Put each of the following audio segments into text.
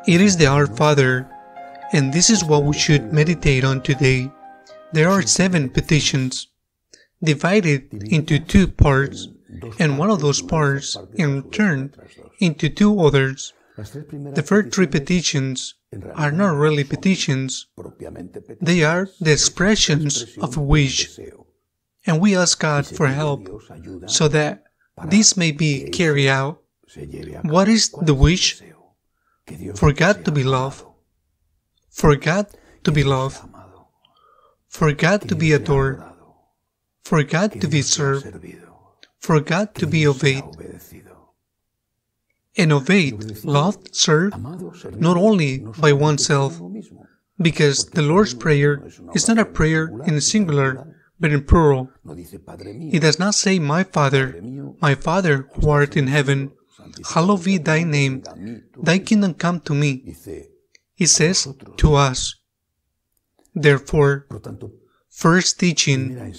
It is the Our Father, and this is what we should meditate on today. There are 7 petitions, divided into 2 parts, and one of those parts, in return, into 2 others. The first 3 petitions are not really petitions. They are the expressions of a wish, and we ask God for help so that this may be carried out. What is the wish? For God to be loved, for God to be loved, for God to be adored, for God to be served, for God to be obeyed. And obeyed, loved, served, not only by oneself, because the Lord's Prayer is not a prayer in singular, but in plural. It does not say, my Father who art in heaven, hallowed be thy name, thy kingdom come to me. It says, to us. Therefore, first teaching,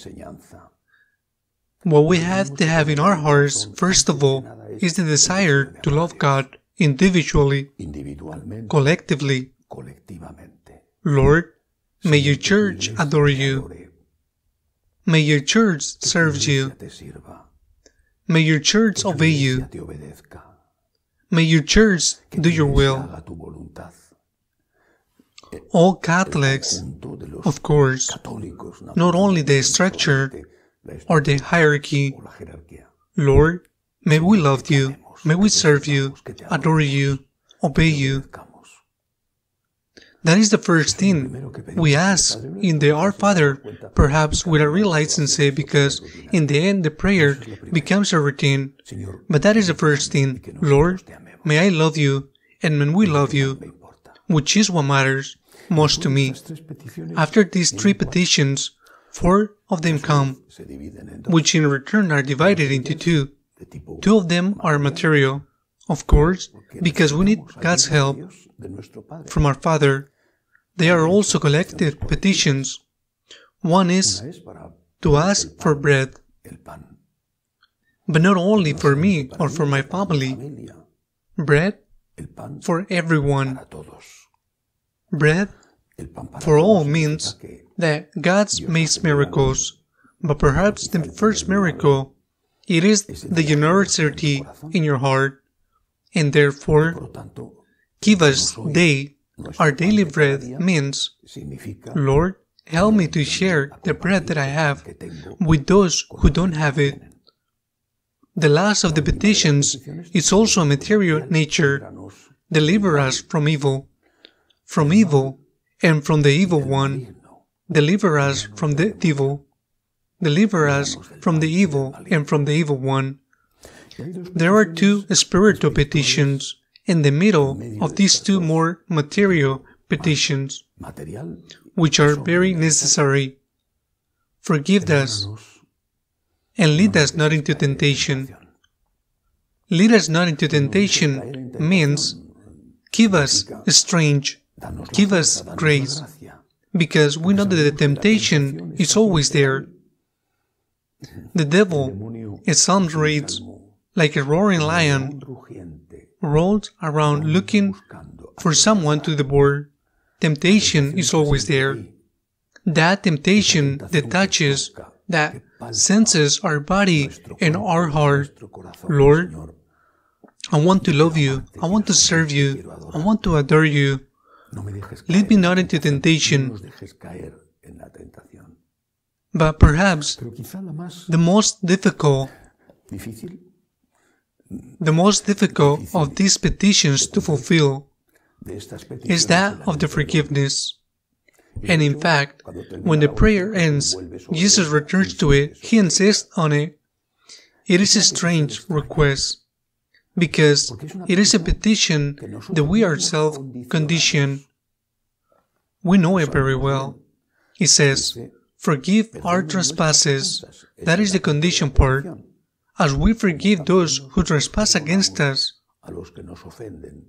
what we have to have in our hearts, first of all, is the desire to love God individually, collectively. Lord, may your church adore you. May your church serve you. May your church obey you. May your church do your will. All Catholics, of course, not only the structure or the hierarchy. Lord, may we love you, may we serve you, adore you, obey you. That is the first thing we ask in the Our Father, perhaps without realizing it, because in the end the prayer becomes a routine. But that is the first thing. Lord, may I love you, and may we love you, which is what matters most to me. After these 3 petitions, 4 of them come, which in return are divided into 2. 2 of them are material, of course, because we need God's help from our Father. They are also collective petitions. One is to ask for bread, but not only for me or for my family. Bread for everyone. Bread for all means that God makes miracles, but perhaps the first miracle, it is the generosity in your heart, and therefore, give us our daily bread means, Lord, help me to share the bread that I have with those who don't have it. The last of the petitions is also a material nature. Deliver us from evil and from the evil one. Deliver us from the devil. Deliver us from the evil and from the evil one. There are 2 spiritual petitions in the middle of these 2 more material petitions, which are very necessary. Forgive us and lead us not into temptation. Lead us not into temptation means give us strength, give us grace, because we know that the temptation is always there. The devil, as Psalms reads, like a roaring lion, rolls around looking for someone to devour. Temptation is always there. That temptation that touches, that senses our body and our heart. Lord, I want to love you, I want to serve you, I want to adore you. Lead me not into temptation. But perhaps the most difficult of these petitions to fulfill is that of the forgiveness. And in fact, when the prayer ends, Jesus returns to it, he insists on it. It is a strange request, because it is a petition that we ourselves condition. We know it very well. It says, forgive our trespasses. That is the condition part. As we forgive those who trespass against us.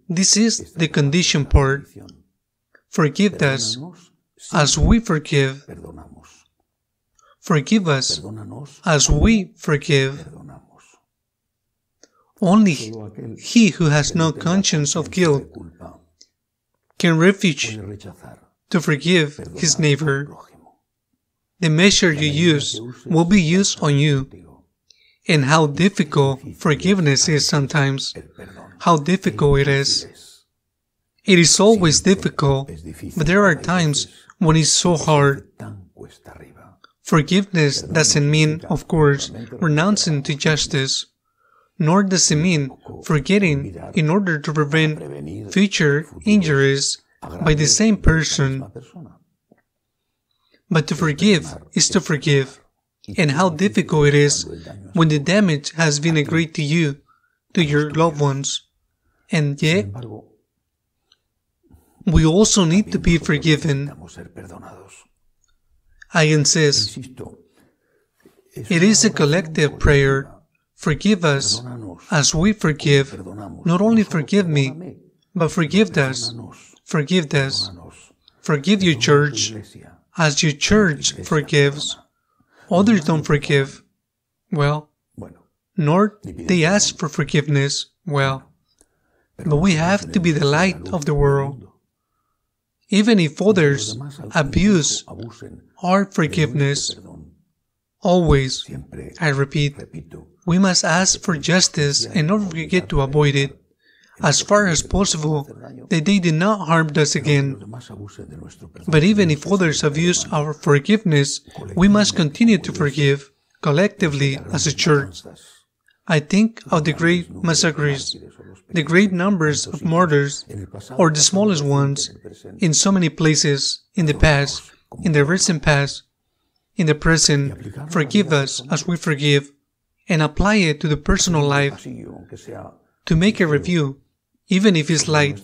This is the condition part. Forgive us as we forgive. Forgive us as we forgive. Only he who has no conscience of guilt can refuse to forgive his neighbor. The measure you use will be used on you. And how difficult forgiveness is sometimes. How difficult it is. It is always difficult, but there are times when it's so hard. Forgiveness doesn't mean, of course, renouncing to justice, nor does it mean forgetting in order to prevent future injuries by the same person. But to forgive is to forgive, and how difficult it is when the damage has been agreed to you, to your loved ones. And yet, we also need to be forgiven. I insist, it is a collective prayer. Forgive us as we forgive. Not only forgive me, but forgive us. Forgive us. Forgive your church as your church forgives. Others don't forgive. Well, nor they ask for forgiveness. Well, but we have to be the light of the world. Even if others abuse our forgiveness, always, I repeat, we must ask for justice and not forget to avoid it, as far as possible, that they did not harm us again. But even if others abuse our forgiveness, we must continue to forgive, collectively as a church. I think of the great massacres, the great numbers of murders, or the smallest ones, in so many places, in the past, in the recent past, in the present. Forgive us as we forgive, and apply it to the personal life. To make a review, even if it's light,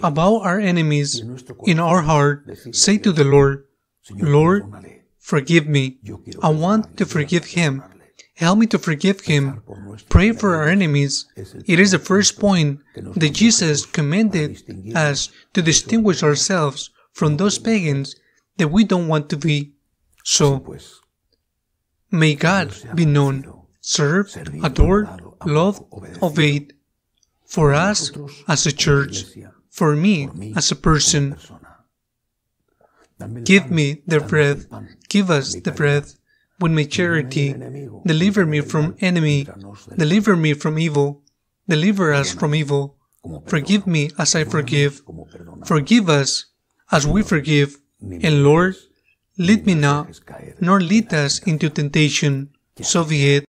about our enemies in our heart, say to the Lord, Lord, forgive me. I want to forgive him. Help me to forgive him. Pray for our enemies. It is the first point that Jesus commanded us to distinguish ourselves from those pagans that we don't want to be. So, may God be known, served, adored, loved, obeyed, for us as a church, for me as a person. Give me the breath, give us the breath, with my charity, deliver me from enemy, deliver me from evil, deliver us from evil, forgive me as I forgive, forgive us as we forgive, and Lord, lead me not, nor lead us into temptation, so be it.